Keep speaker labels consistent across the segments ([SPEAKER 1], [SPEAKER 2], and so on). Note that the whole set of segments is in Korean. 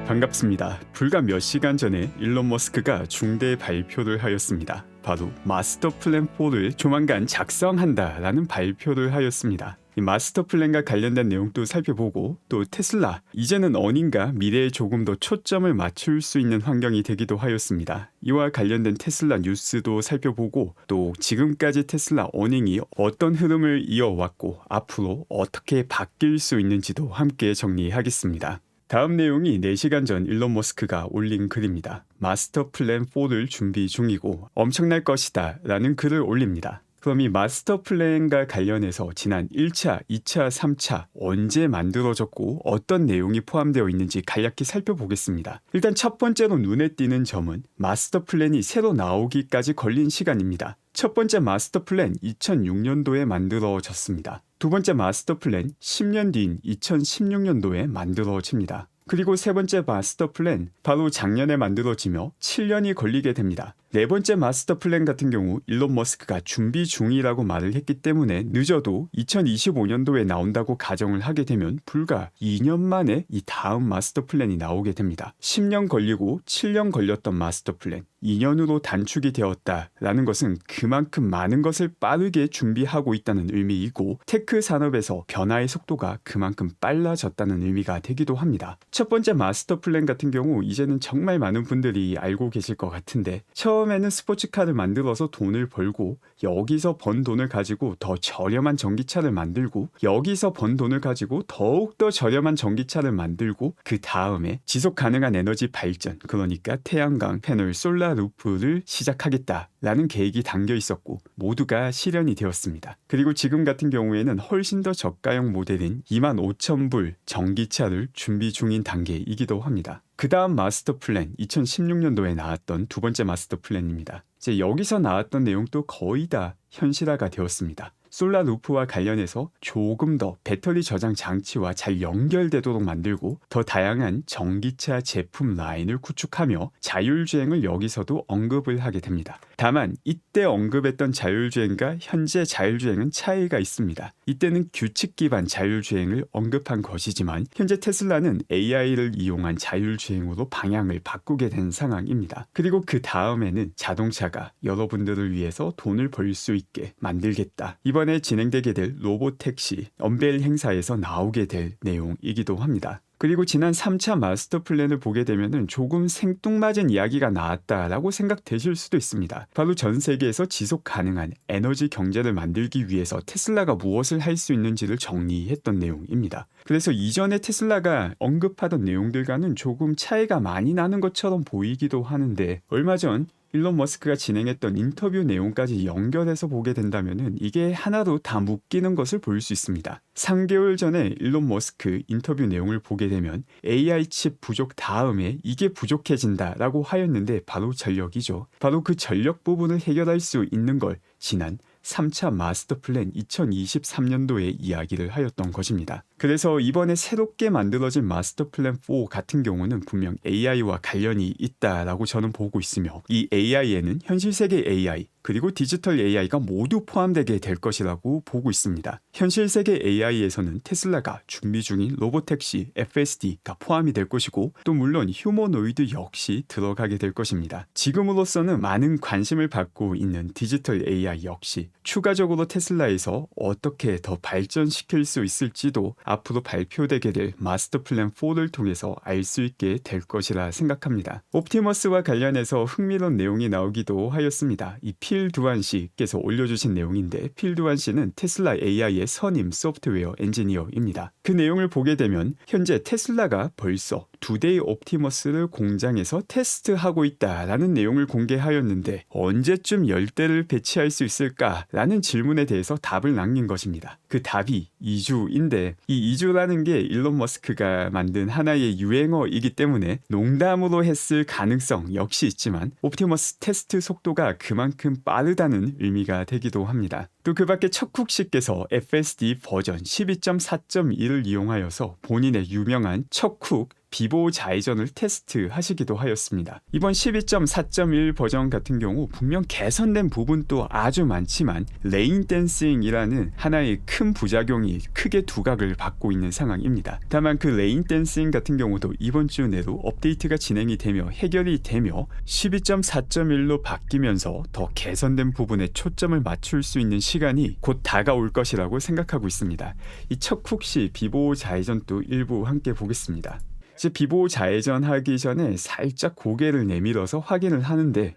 [SPEAKER 1] 반갑습니다. 불과 몇 시간 전에 일론 머스크가 중대 발표를 하였습니다. 바로 마스터 플랜 4를 조만간 작성한다라는 발표를 하였습니다. 이 마스터 플랜과 관련된 내용도 살펴보고, 또 테슬라 이제는 어딘가 미래에 조금 더 초점을 맞출 수 있는 환경이 되기도 하였습니다. 이와 관련된 테슬라 뉴스도 살펴보고, 또 지금까지 테슬라 어닝이 어떤 흐름을 이어왔고 앞으로 어떻게 바뀔 수 있는지도 함께 정리하겠습니다. 다음 내용이 4시간 전 일론 머스크가 올린 글입니다. 마스터 플랜 4를 준비 중이고 엄청날 것이다 라는 글을 올립니다. 그럼 이 마스터 플랜과 관련해서 지난 1차, 2차, 3차 언제 만들어졌고 어떤 내용이 포함되어 있는지 간략히 살펴보겠습니다. 일단 첫 번째로 눈에 띄는 점은 마스터 플랜이 새로 나오기까지 걸린 시간입니다. 첫 번째 마스터 플랜 2006년도에 만들어졌습니다. 두 번째 마스터 플랜 10년 뒤인 2016년도에 만들어집니다. 그리고 세 번째 마스터 플랜 바로 작년에 만들어지며 7년이 걸리게 됩니다. 네 번째 마스터 플랜 같은 경우 일론 머스크가 준비 중이라고 말을 했기 때문에 늦어도 2025년도에 나온다고 가정을 하게 되면 불과 2년 만에 이 다음 마스터 플랜이 나오게 됩니다. 10년 걸리고 7년 걸렸던 마스터 플랜 2년으로 단축이 되었다라는 것은 그만큼 많은 것을 빠르게 준비하고 있다는 의미이고, 테크 산업에서 변화의 속도가 그만큼 빨라졌다는 의미가 되기도 합니다. 첫 번째 마스터 플랜 같은 경우 이제는 정말 많은 분들이 알고 계실 것 같은데, 처음에는 스포츠카를 만들어서 돈을 벌고, 여기서 번 돈을 가지고 더 저렴한 전기차를 만들고, 여기서 번 돈을 가지고 더욱더 저렴한 전기차를 만들고, 그 다음에 지속 가능한 에너지 발전, 그러니까 태양광 패널 솔라 루프를 시작하겠다라는 계획이 담겨 있었고 모두가 실현이 되었습니다. 그리고 지금 같은 경우에는 훨씬 더 저가형 모델인 25,000불 전기차를 준비 중인 단계이기도 합니다. 그 다음 마스터 플랜 2016년도에 나왔던 두 번째 마스터 플랜입니다. 이제 여기서 나왔던 내용도 거의 다 현실화가 되었습니다. 솔라 루프와 관련해서 조금 더 배터리 저장 장치와 잘 연결되도록 만들고 더 다양한 전기차 제품 라인을 구축하며 자율주행을 여기서도 언급을 하게 됩니다. 다만 이때 언급했던 자율주행과 현재 자율주행은 차이가 있습니다. 이때는 규칙 기반 자율주행을 언급한 것이지만 현재 테슬라는 AI를 이용한 자율주행으로 방향을 바꾸게 된 상황입니다. 그리고 그 다음에는 자동차가 여러분들을 위해서 돈을 벌 수 있게 만들겠다. 이번에 진행되게 될 로보택시 언베일 행사에서 나오게 될 내용이기도 합니다. 그리고 지난 3차 마스터 플랜을 보게 되면은 조금 생뚱맞은 이야기가 나왔다라고 생각되실 수도 있습니다. 바로 전 세계에서 지속 가능한 에너지 경제를 만들기 위해서 테슬라가 무엇을 할 수 있는지를 정리했던 내용입니다. 그래서 이전에 테슬라가 언급하던 내용들과는 조금 차이가 많이 나는 것처럼 보이기도 하는데, 얼마 전 일론 머스크가 진행했던 인터뷰 내용까지 연결해서 보게 된다면 이게 하나로 다 묶이는 것을 볼 수 있습니다. 3개월 전에 일론 머스크 인터뷰 내용을 보게 되면 AI 칩 부족 다음에 이게 부족해진다라고 하였는데 바로 전력이죠. 바로 그 전력 부분을 해결할 수 있는 걸 지난 3차 마스터 플랜 2023년도에 이야기를 하였던 것입니다. 그래서 이번에 새롭게 만들어진 마스터 플랜 4 같은 경우는 분명 AI와 관련이 있다라고 저는 보고 있으며, 이 AI에는 현실 세계 AI 그리고 디지털 AI가 모두 포함되게 될 것이라고 보고 있습니다. 현실 세계 AI에서는 테슬라가 준비 중인 로보택시 FSD가 포함이 될 것이고, 또 물론 휴머노이드 역시 들어가게 될 것입니다. 지금으로서는 많은 관심을 받고 있는 디지털 AI 역시 추가적으로 테슬라에서 어떻게 더 발전시킬 수 있을지도 앞으로 발표되게 될 마스터 플랜 4를 통해서 알 수 있게 될 것이라 생각합니다. 옵티머스와 관련해서 흥미로운 내용이 나오기도 하였습니다. 이 필 두한 씨께서 올려주신 내용인데, 필 두한 씨는 테슬라 AI의 선임 소프트웨어 엔지니어입니다. 그 내용을 보게 되면 현재 테슬라가 벌써 2대의 옵티머스를 공장에서 테스트하고 있다라는 내용을 공개하였는데, 언제쯤 10대를 배치할 수 있을까라는 질문에 대해서 답을 남긴 것입니다. 그 답이 2주인데, 이 2주라는 게 일론 머스크가 만든 하나의 유행어이기 때문에 농담으로 했을 가능성 역시 있지만 옵티머스 테스트 속도가 그만큼 빠르다는 의미가 되기도 합니다. 또 그 밖에 척쿡 씨께서 FSD 버전 12.4.1을 이용하여서 본인의 유명한 척쿡 비보 좌회전을 테스트하시기도 하였습니다. 이번 12.4.1 버전 같은 경우 분명 개선된 부분도 아주 많지만 레인 댄싱이라는 하나의 큰 부작용이 크게 두각을 받고 있는 상황입니다. 다만 그 레인 댄싱 같은 경우도 이번 주 내로 업데이트가 진행이 되며 해결이 되며 12.4.1로 바뀌면서 더 개선된 부분에 초점을 맞출 수 있는 시간이 곧 다가올 것이라고 생각하고 있습니다. 이 척쿡시 비보 좌회전도 일부 함께 보겠습니다. 이제 비보 좌회전 하기 전에 살짝 고개를 내밀어서 확인을 하는데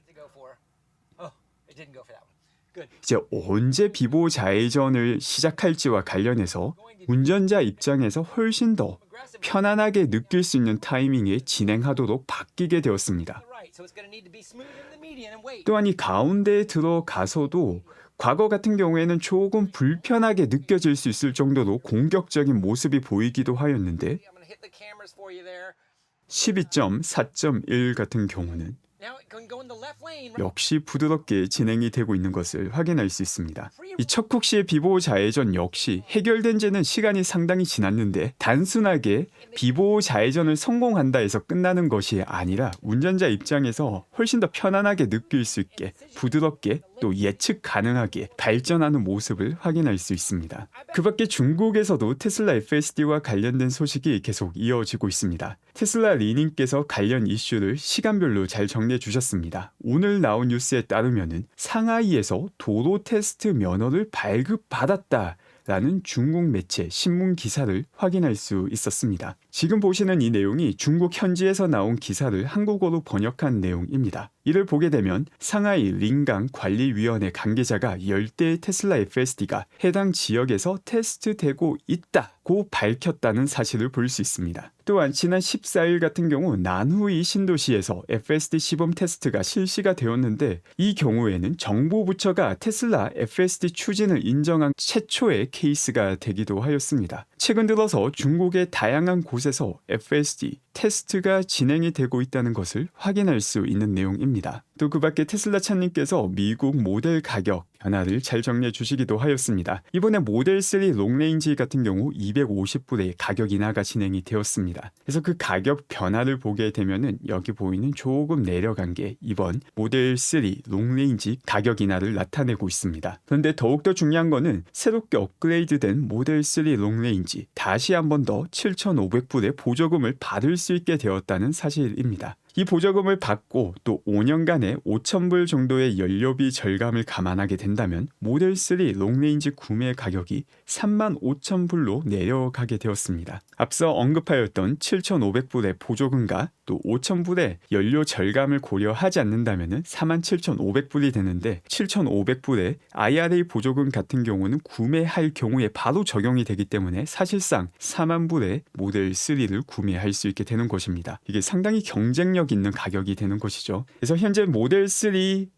[SPEAKER 1] 이제 언제 비보 좌회전을 시작할지와 관련해서 운전자 입장에서 훨씬 더 편안하게 느낄 수 있는 타이밍에 진행하도록 바뀌게 되었습니다. 또한 이 가운데에 들어가서도 과거 같은 경우에는 조금 불편하게 느껴질 수 있을 정도로 공격적인 모습이 보이기도 하였는데 12.4.1 같은 경우는 역시 부드럽게 진행이 되고 있는 것을 확인할 수 있습니다. 이 척쿡시의 비보 좌회전 역시 해결된 지는 시간이 상당히 지났는데 단순하게 비보 좌회전을 성공한다 해서 끝나는 것이 아니라 운전자 입장에서 훨씬 더 편안하게 느낄 수 있게 부드럽게 또 예측 가능하게 발전하는 모습을 확인할 수 있습니다. 그 밖에 중국에서도 테슬라 FSD와 관련된 소식이 계속 이어지고 있습니다. 테슬라 리님께서 관련 이슈를 시간별로 잘 정리해 주셨습니다. 오늘 나온 뉴스에 따르면은 상하이에서 도로 테스트 면허를 발급받았다 라는 중국 매체 신문 기사를 확인할 수 있었습니다. 지금 보시는 이 내용이 중국 현지에서 나온 기사를 한국어로 번역한 내용입니다. 이를 보게 되면 상하이 링강 관리위원회 관계자가 10대의 테슬라 FSD가 해당 지역에서 테스트되고 있다고 밝혔다는 사실을 볼 수 있습니다. 또한 지난 14일 같은 경우 난후이 신도시에서 FSD 시범 테스트가 실시가 되었는데 이 경우에는 정부 부처가 테슬라 FSD 추진을 인정한 최초의 케이스가 되기도 하였습니다. 최근 들어서 중국의 다양한 곳에서 FSD 테스트가 진행이 되고 있다는 것을 확인할 수 있는 내용입니다. 또 그 밖에 테슬라 차님께서 미국 모델 가격 변화를 잘 정리해 주시기도 하였습니다. 이번에 모델 3 롱레인지 같은 경우 250불의 가격 인하가 진행이 되었습니다. 그래서 그 가격 변화를 보게 되면은 여기 보이는 조금 내려간 게 이번 모델 3 롱레인지 가격 인하를 나타내고 있습니다. 그런데 더욱더 중요한 거는 새롭게 업그레이드된 모델 3 롱레인지 다시 한 번 더 7,500불의 보조금을 받을 수 있게 되었다는 사실입니다. 이 보조금을 받고 또 5년간의 5,000불 정도의 연료비 절감을 감안하게 된다면 모델 3 롱레인지 구매 가격이 35,000불로 내려가게 되었습니다. 앞서 언급하였던 7,500불의 보조금과 또 5,000불의 연료 절감을 고려하지 않는다면 47,500불이 되는데 7,500불의 IRA 보조금 같은 경우는 구매할 경우에 바로 적용이 되기 때문에 사실상 40,000불의 모델 3를 구매할 수 있게 되는 것입니다. 이게 상당히 경쟁력 있는 가격이 되는 것이죠. 그래서 현재 모델 3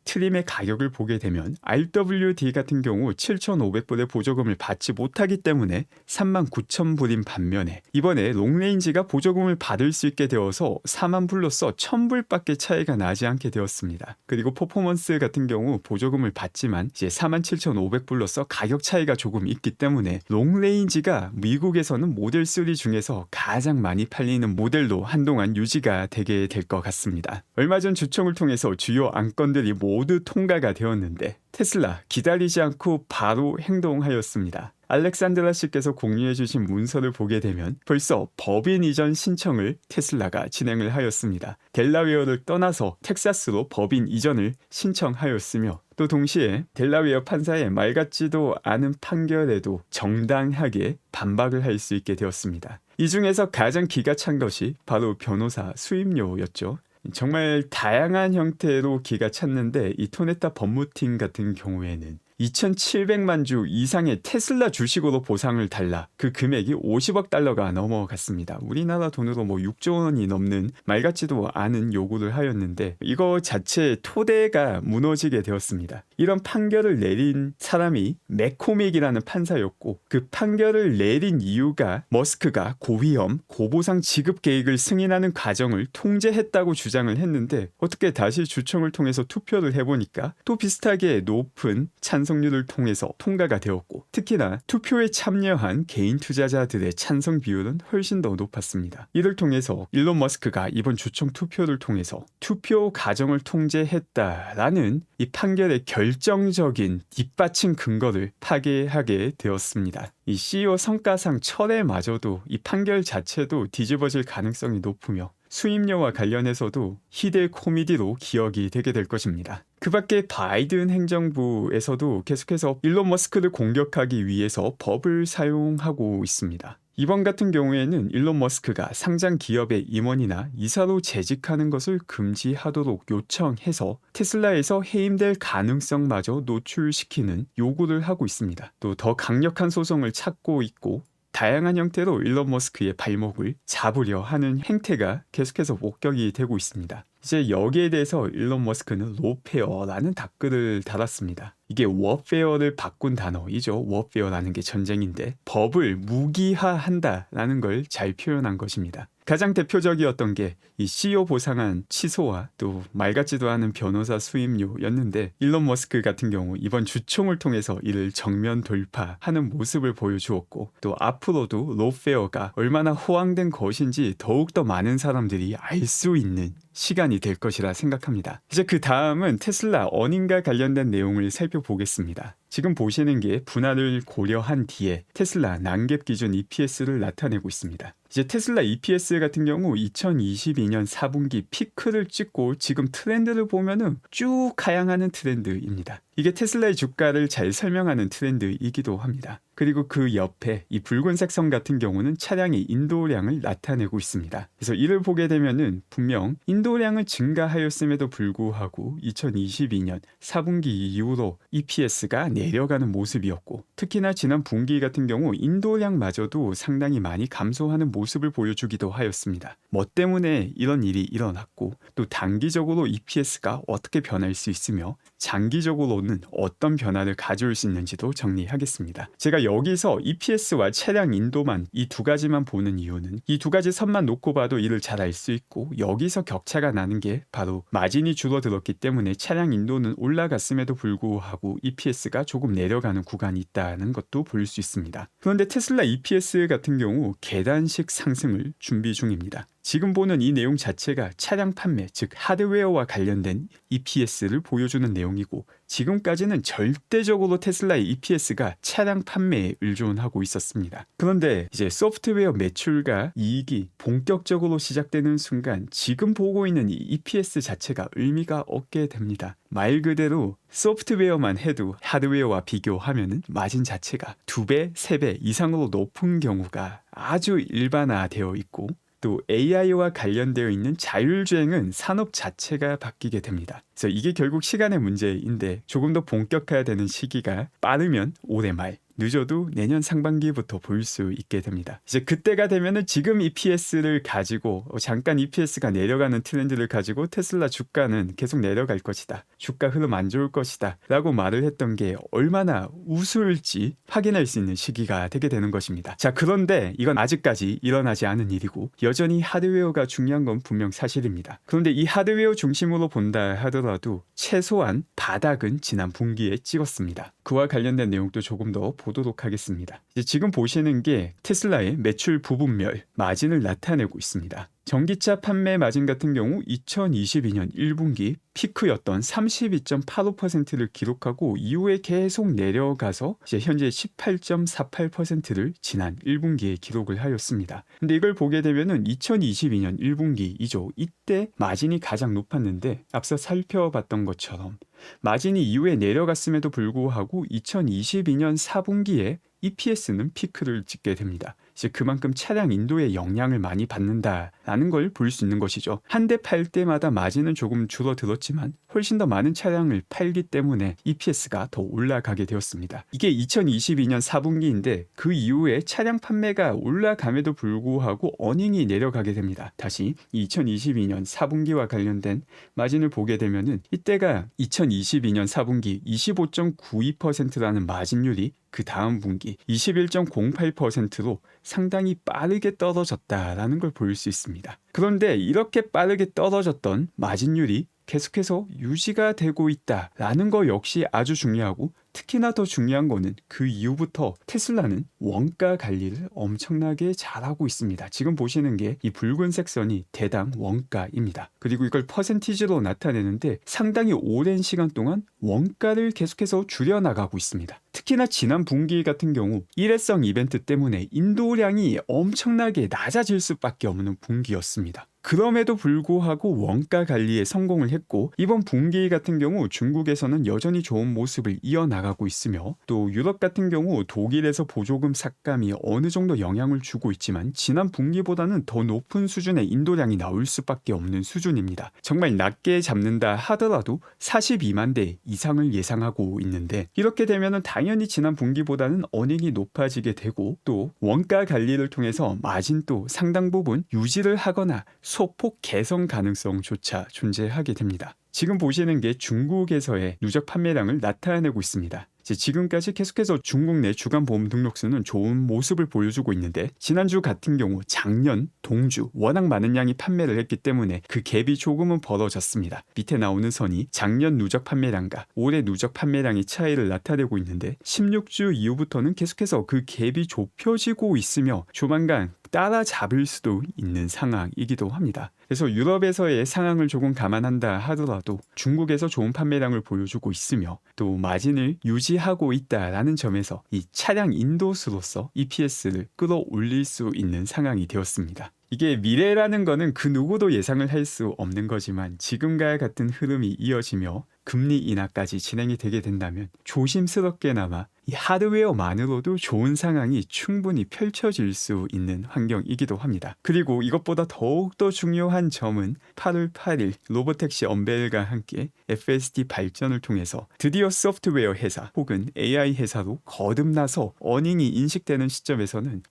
[SPEAKER 1] 트림의 가격을 보게 되면 RWD 같은 경우 7,500불의 보조금을 받지 못하기 때문에 39,000불인 반면에 이번에 롱레인지가 보조금을 받을 수 있게 되어서 40,000불로서 1,000불밖에 차이가 나지 않게 되었습니다. 그리고 퍼포먼스 같은 경우 보조금을 받지만 이제 47,500불로서 가격 차이가 조금 있기 때문에 롱레인지가 미국에서는 모델 3 중에서 가장 많이 팔리는 모델로 한동안 유지가 되게 될 것 같습니다. 얼마 전 주총을 통해서 주요 안건들이 모두 통과가 되었는데 테슬라 기다리지 않고 바로 행동하였습니다. 알렉산드라 씨께서 공유해주신 문서를 보게 되면 벌써 법인 이전 신청을 테슬라가 진행을 하였습니다. 델라웨어를 떠나서 텍사스로 법인 이전을 신청하였으며 또 동시에 델라웨어 판사의 말 같지도 않은 판결에도 정당하게 반박을 할 수 있게 되었습니다. 이 중에서 가장 기가 찬 것이 바로 변호사 수임료였죠. 정말 다양한 형태로 기가 찼는데 이 토네타 법무팀 같은 경우에는 2,700만 주 이상의 테슬라 주식으로 보상을 달라 그 금액이 50억 달러가 넘어갔습니다. 우리나라 돈으로 뭐 6조 원이 넘는 말 같지도 않은 요구를 하였는데 이거 자체 토대가 무너지게 되었습니다. 이런 판결을 내린 사람이 맥코믹이라는 판사였고 그 판결을 내린 이유가 머스크가 고위험 고보상 지급 계획을 승인하는 과정을 통제했다고 주장을 했는데 어떻게 다시 주총을 통해서 투표를 해보니까 또 비슷하게 높은 찬성 찬성률을 통해서 통과가 되었고 특히나 투표에 참여한 개인 투자자들의 찬성 비율은 훨씬 더 높았습니다. 이를 통해서 일론 머스크가 이번 주총 투표를 통해서 투표 과정을 통제했다라는 이 판결의 결정적인 뒷받침 근거를 파괴하게 되었습니다. 이 CEO 성과상 철회마저도 이 판결 자체도 뒤집어질 가능성이 높으며 수임료와 관련해서도 희대 코미디로 기억이 되게 될 것입니다. 그 밖에 바이든 행정부에서도 계속해서 일론 머스크를 공격하기 위해서 법을 사용하고 있습니다. 이번 같은 경우에는 일론 머스크가 상장 기업의 임원이나 이사로 재직하는 것을 금지하도록 요청해서 테슬라에서 해임될 가능성마저 노출시키는 요구를 하고 있습니다. 또 더 강력한 소송을 찾고 있고 다양한 형태로 일론 머스크의 발목을 잡으려 하는 행태가 계속해서 목격이 되고 있습니다. 이제 여기에 대해서 일론 머스크는 로페어라는 댓글을 달았습니다. 이게 워페어를 바꾼 단어이죠. 워페어라는 게 전쟁인데 법을 무기화한다라는 걸 잘 표현한 것입니다. 가장 대표적이었던 게 이 CEO 보상안 취소와 또 말 같지도 않은 변호사 수임료였는데 일론 머스크 같은 경우 이번 주총을 통해서 이를 정면 돌파하는 모습을 보여주었고 또 앞으로도 로페어가 얼마나 호황된 것인지 더욱더 많은 사람들이 알 수 있는 시간이 될 것이라 생각합니다. 이제 그 다음은 테슬라 어닝과 관련된 내용을 살펴보겠습니다. 지금 보시는 게 분할을 고려한 뒤에 테슬라 난갭 기준 EPS를 나타내고 있습니다. 이제 테슬라 EPS 같은 경우 2022년 4분기 피크를 찍고 지금 트렌드를 보면은 쭉 하향하는 트렌드입니다. 이게 테슬라의 주가를 잘 설명하는 트렌드이기도 합니다. 그리고 그 옆에 이 붉은색 선 같은 경우는 차량의 인도량을 나타내고 있습니다. 그래서 이를 보게 되면은 분명 인도량은 증가하였음에도 불구하고 2022년 4분기 이후로 EPS가 내려가는 모습이었고 특히나 지난 분기 같은 경우 인도량마저도 상당히 많이 감소하는 모습을 보여주기도 하였습니다. 뭐 때문에 이런 일이 일어났고 또 단기적으로 EPS가 어떻게 변할 수 있으며 장기적으로는 어떤 변화를 가져올 수 있는지도 정리하겠습니다. 제가 여기서 EPS와 차량 인도만 이 두 가지만 보는 이유는 이 두 가지 선만 놓고 봐도 이를 잘 알 수 있고 여기서 격차가 나는 게 바로 마진이 줄어들었기 때문에 차량 인도는 올라갔음에도 불구하고 EPS가 조금 내려가는 구간이 있다는 것도 볼 수 있습니다. 그런데 테슬라 EPS 같은 경우 계단식 상승을 준비 중입니다. 지금 보는 이 내용 자체가 차량 판매, 즉 하드웨어와 관련된 EPS를 보여주는 내용이고 지금까지는 절대적으로 테슬라의 EPS가 차량 판매에 의존하고 있었습니다. 그런데 이제 소프트웨어 매출과 이익이 본격적으로 시작되는 순간 지금 보고 있는 이 EPS 자체가 의미가 없게 됩니다. 말 그대로 소프트웨어만 해도 하드웨어와 비교하면 마진 자체가 2배, 3배 이상으로 높은 경우가 아주 일반화되어 있고 또 AI와 관련되어 있는 자율주행은 산업 자체가 바뀌게 됩니다. 그래서 이게 결국 시간의 문제인데 조금 더 본격화되는 시기가 빠르면 올해 말, 늦어도 내년 상반기부터 볼 수 있게 됩니다. 이제 그때가 되면은 지금 EPS를 가지고 잠깐 EPS가 내려가는 트렌드를 가지고 테슬라 주가는 계속 내려갈 것이다. 주가 흐름 안 좋을 것이다. 라고 말을 했던 게 얼마나 우스울지 확인할 수 있는 시기가 되게 되는 것입니다. 자, 그런데 이건 아직까지 일어나지 않은 일이고 여전히 하드웨어가 중요한 건 분명 사실입니다. 그런데 이 하드웨어 중심으로 본다 하더라도 최소한 바닥은 지난 분기에 찍었습니다. 그와 관련된 내용도 조금 더 보도록 하겠습니다. 이제 지금 보시는 게 테슬라의 매출 부분별 마진을 나타내고 있습니다. 전기차 판매 마진 같은 경우 2022년 1분기 피크였던 32.85%를 기록하고 이후에 계속 내려가서 이제 현재 18.48%를 지난 1분기에 기록을 하였습니다. 근데 이걸 보게 되면은 2022년 1분기이죠. 이때 마진이 가장 높았는데 앞서 살펴봤던 것처럼 마진이 이후에 내려갔음에도 불구하고 2022년 4분기에 EPS는 피크를 찍게 됩니다. 이제 그만큼 차량 인도의 영향을 많이 받는다라는 걸 볼 수 있는 것이죠. 한 대 팔 때마다 마진은 조금 줄어들었지만 훨씬 더 많은 차량을 팔기 때문에 EPS가 더 올라가게 되었습니다. 이게 2022년 4분기인데 그 이후에 차량 판매가 올라감에도 불구하고 어닝이 내려가게 됩니다. 다시 2022년 4분기와 관련된 마진을 보게 되면은 이때가 2022년 4분기 25.92%라는 마진율이 그 다음 분기 21.08%로 상당히 빠르게 떨어졌다라는 걸 볼 수 있습니다. 그런데 이렇게 빠르게 떨어졌던 마진율이 계속해서 유지가 되고 있다라는 거 역시 아주 중요하고 특히나 더 중요한 거는 그 이후부터 테슬라는 원가 관리를 엄청나게 잘하고 있습니다. 지금 보시는 게 이 붉은색 선이 대당 원가입니다. 그리고 이걸 퍼센티지로 나타내는데 상당히 오랜 시간 동안 원가를 계속해서 줄여나가고 있습니다. 특히나 지난 분기 같은 경우 일회성 이벤트 때문에 인도량이 엄청나게 낮아질 수밖에 없는 분기였습니다. 그럼에도 불구하고 원가 관리에 성공을 했고 이번 분기 같은 경우 중국에서는 여전히 좋은 모습을 이어나가고 있으며 또 유럽 같은 경우 독일에서 보조금 삭감이 어느 정도 영향을 주고 있지만 지난 분기보다는 더 높은 수준의 인도량이 나올 수밖에 없는 수준입니다. 정말 낮게 잡는다 하더라도 42만 대 이상을 예상하고 있는데 이렇게 되면 당연히 지난 분기보다는 어닝이 높아지게 되고 또 원가 관리를 통해서 마진도 상당 부분 유지를 하거나 소폭 개선 가능성조차 존재하게 됩니다. 지금 보시는 게 중국에서의 누적 판매량을 나타내고 있습니다. 지금까지 계속해서 중국 내 주간 보험 등록수는 좋은 모습을 보여주고 있는데 지난주 같은 경우 작년 동주 워낙 많은 양이 판매를 했기 때문에 그 갭이 조금은 벌어졌습니다. 밑에 나오는 선이 작년 누적 판매량과 올해 누적 판매량의 차이를 나타내고 있는데 16주 이후부터는 계속해서 그 갭이 좁혀지고 있으며 조만간 따라잡을 수도 있는 상황이기도 합니다. 그래서 유럽에서의 상황을 조금 감안한다 하더라도 중국에서 좋은 판매량을 보여주고 있으며 또 마진을 유지하고 있다라는 점에서 이 차량 인도수로서 EPS를 끌어올릴 수 있는 상황이 되었습니다. 이게 미래라는 거는 그 누구도 예상을 할 수 없는 거지만 지금과 같은 흐름이 이어지며 금리 인하까지 진행이 되게 된다면 조심스럽게나마 이 하드웨어만으로도 좋은 상황이 충분히 펼쳐질 수 있는 환경이기도 합니다. 그리고 이것보다 더욱더 중요한 점은 8월 8일 로보택시 언베일과 함께 FSD 발전을 통해서 드디어 소프트웨어 회사 혹은 AI 회사로 거듭나서 어닝이 인식되는 시점에서는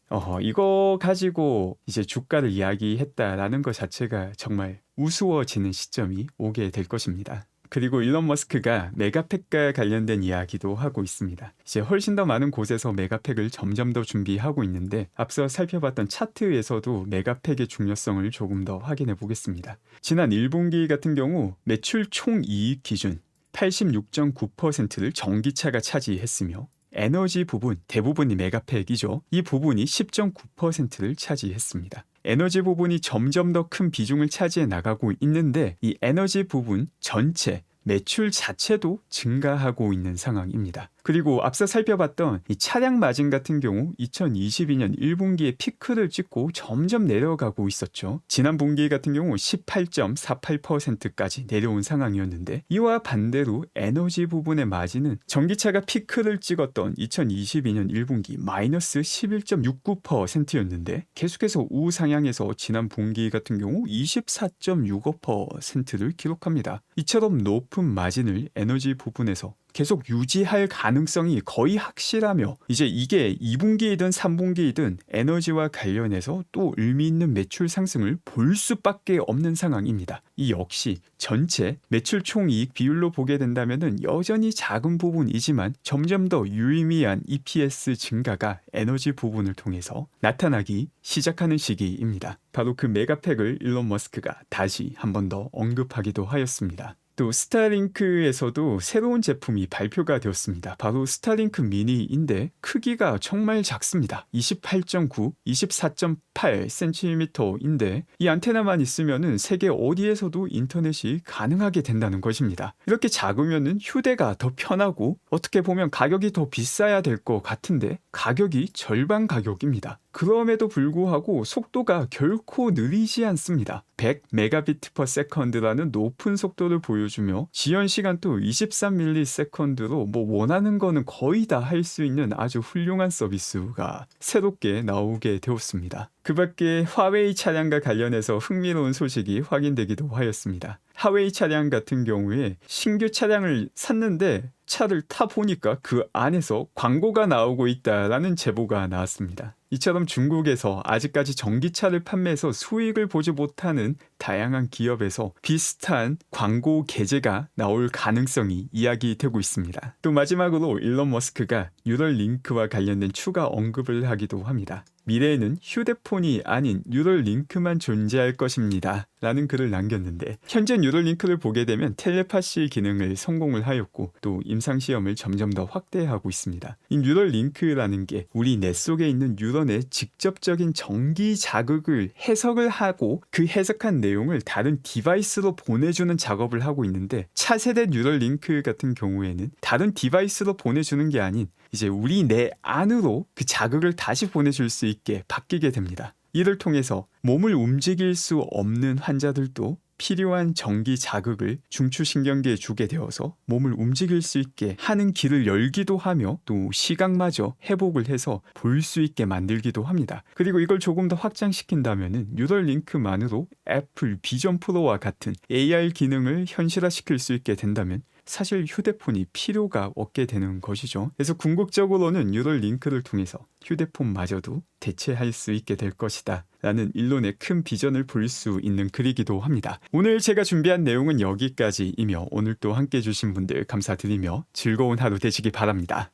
[SPEAKER 1] 이거 가지고 이제 주가를 이야기했다라는 것 자체가 정말 우스워지는 시점이 오게 될 것입니다. 그리고 일론 머스크가 메가팩과 관련된 이야기도 하고 있습니다. 이제 훨씬 더 많은 곳에서 메가팩을 점점 더 준비하고 있는데 앞서 살펴봤던 차트에서도 메가팩의 중요성을 조금 더 확인해 보겠습니다. 지난 1분기 같은 경우 매출 총이익 기준 86.9%를 전기차가 차지했으며 에너지 부분, 대부분이 메가팩이죠. 이 부분이 10.9%를 차지했습니다. 에너지 부분이 점점 더 큰 비중을 차지해 나가고 있는데 이 에너지 부분 전체 매출 자체도 증가하고 있는 상황입니다. 그리고 앞서 살펴봤던 이 차량 마진 같은 경우 2022년 1분기에 피크를 찍고 점점 내려가고 있었죠. 지난 분기 같은 경우 18.48%까지 내려온 상황이었는데 이와 반대로 에너지 부분의 마진은 전기차가 피크를 찍었던 2022년 1분기 마이너스 11.69%였는데 계속해서 우상향해서 지난 분기 같은 경우 24.65%를 기록합니다. 이처럼 높은 마진을 에너지 부분에서 계속 유지할 가능성이 거의 확실하며 이제 이게 2분기이든 3분기이든 에너지와 관련해서 또 의미 있는 매출 상승을 볼 수밖에 없는 상황입니다. 이 역시 전체 매출 총이익 비율로 보게 된다면은 여전히 작은 부분이지만 점점 더 유의미한 EPS 증가가 에너지 부분을 통해서 나타나기 시작하는 시기입니다. 바로 그 메가팩을 일론 머스크가 다시 한 번 더 언급하기도 하였습니다. 또 스타링크에서도 새로운 제품이 발표가 되었습니다. 바로 스타링크 미니인데 크기가 정말 작습니다. 28.9, 24.8cm인데 이 안테나만 있으면은 세계 어디에서도 인터넷이 가능하게 된다는 것입니다. 이렇게 작으면은 휴대가 더 편하고 어떻게 보면 가격이 더 비싸야 될 것 같은데 가격이 절반 가격입니다. 그럼에도 불구하고 속도가 결코 느리지 않습니다. 100Mbps/s라는 높은 속도를 보여주며 지연 시간도 23ms로 원하는 거는 거의 다 할 수 있는 아주 훌륭한 서비스가 새롭게 나오게 되었습니다. 그 밖에 화웨이 차량과 관련해서 흥미로운 소식이 확인되기도 하였습니다. 화웨이 차량 같은 경우에 신규 차량을 샀는데 차를 타보니까 그 안에서 광고가 나오고 있다라는 제보가 나왔습니다. 이처럼 중국에서 아직까지 전기차를 판매해서 수익을 보지 못하는 다양한 기업에서 비슷한 광고 게재가 나올 가능성이 이야기되고 있습니다. 또 마지막으로 일론 머스크가 뉴럴링크와 관련된 추가 언급을 하기도 합니다. 미래에는 휴대폰이 아닌 뉴럴링크만 존재할 것입니다. 라는 글을 남겼는데 현재 뉴럴링크를 보게 되면 텔레파시 기능을 성공을 하였고 또 임상시험을 점점 더 확대하고 있습니다. 이 뉴럴링크라는 게 우리 뇌 속에 있는 뉴런의 직접적인 전기 자극을 해석을 하고 그 해석한 내용을 다른 디바이스로 보내주는 작업을 하고 있는데 차세대 뉴럴링크 같은 경우에는 다른 디바이스로 보내주는 게 아닌 이제 우리 뇌 안으로 그 자극을 다시 보내줄 수 있게 바뀌게 됩니다. 이를 통해서 몸을 움직일 수 없는 환자들도 필요한 전기 자극을 중추신경계에 주게 되어서 몸을 움직일 수 있게 하는 길을 열기도 하며 또 시각마저 회복을 해서 볼 수 있게 만들기도 합니다. 그리고 이걸 조금 더 확장시킨다면 뉴럴링크만으로 애플 비전 프로와 같은 AR 기능을 현실화시킬 수 있게 된다면 사실 휴대폰이 필요가 없게 되는 것이죠. 그래서 궁극적으로는 뉴럴링크를 통해서 휴대폰마저도 대체할 수 있게 될 것이다 라는 일론의 큰 비전을 볼 수 있는 글이기도 합니다. 오늘 제가 준비한 내용은 여기까지이며 오늘 또 함께 해주신 분들 감사드리며 즐거운 하루 되시기 바랍니다.